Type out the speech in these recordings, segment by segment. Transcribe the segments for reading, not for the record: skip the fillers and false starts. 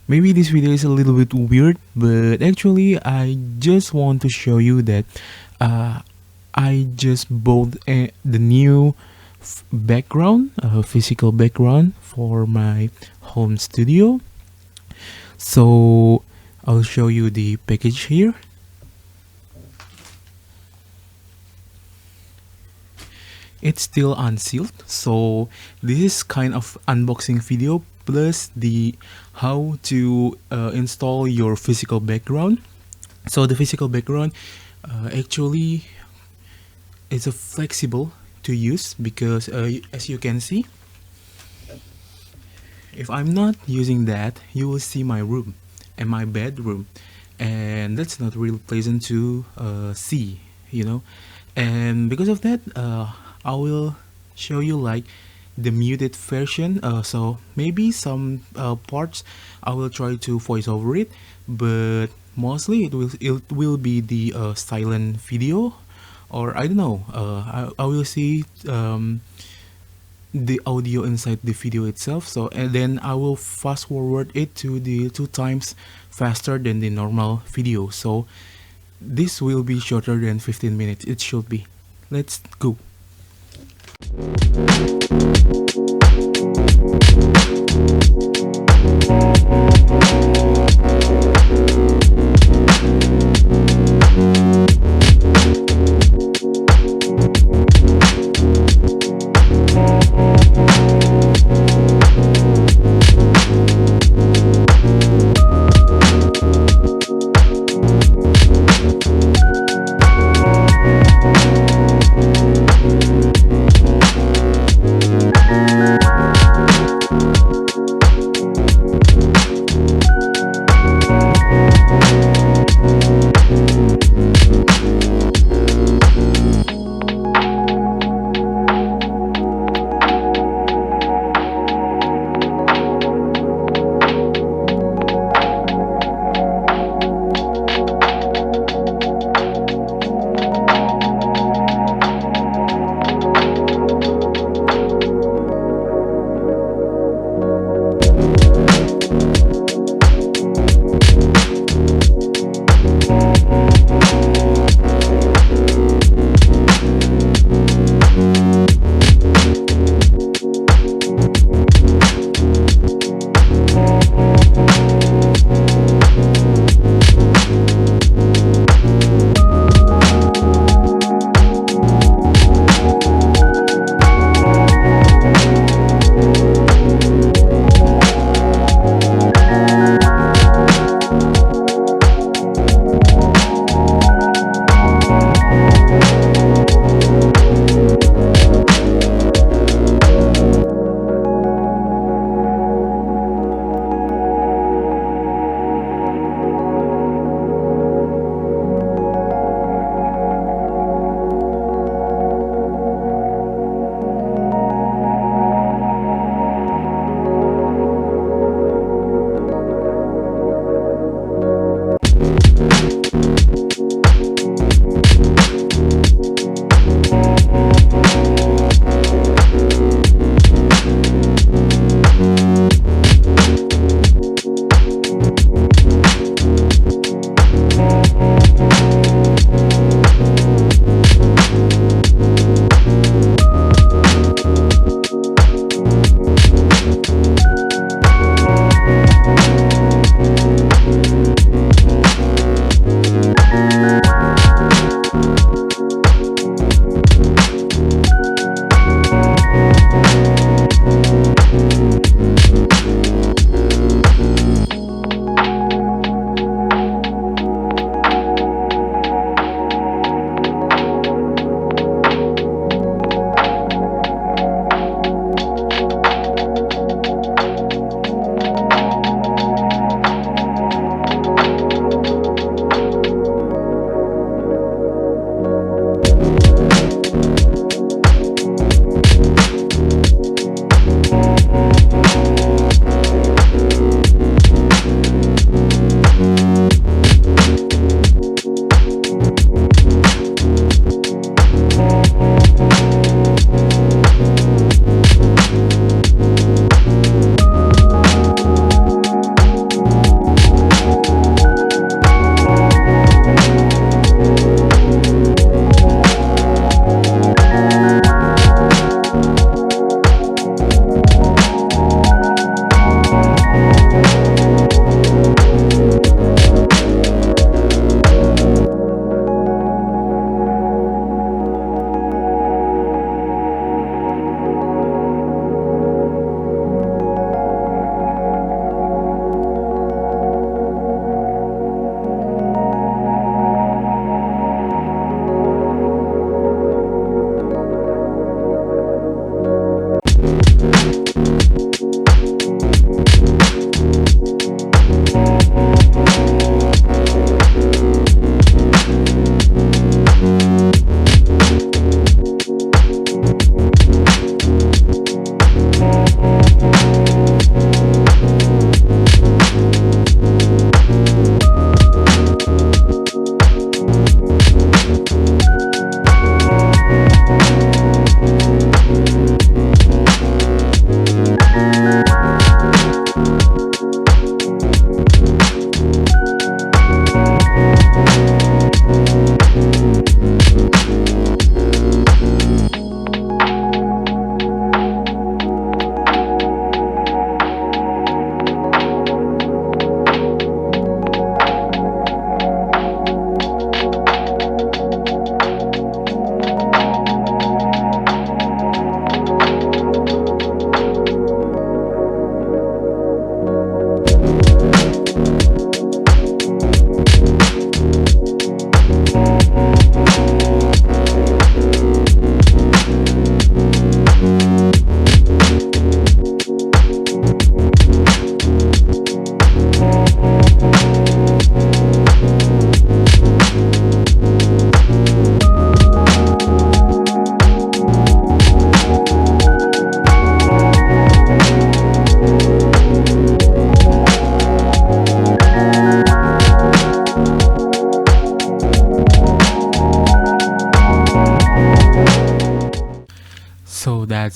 Maybe this video is a little bit weird, but actually, I just want to show you that uh, I just bought the new background, physical background for my home studio. So I'll show you the package here. It's still unsealed, so this is kind of unboxing video plus the how to install your physical background. So the physical background actually is a flexible to use because as you can see, if I'm not using that, you will see my room and my bedroom, and that's not really pleasant to see, you know. And because of that, I will show you like the muted version. So maybe some parts I will try to voice over it, but mostly it will be the silent video, or I don't know. I will see the audio inside the video itself. So and then I will fast forward it to the 2 times faster than the normal video. So this will be shorter than 15 minutes. It should be. Let's go.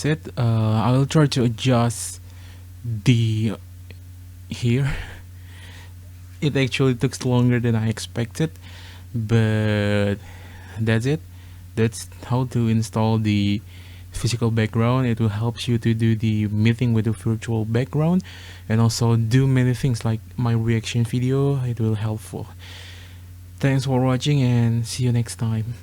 that's it. I will try to adjust the here. It actually took longer than I expected, but that's it. That's how to install the physical background. It will help you to do the meeting with the virtual background, and also do many things like my reaction video. It will helpful. Thanks for watching and see you next time.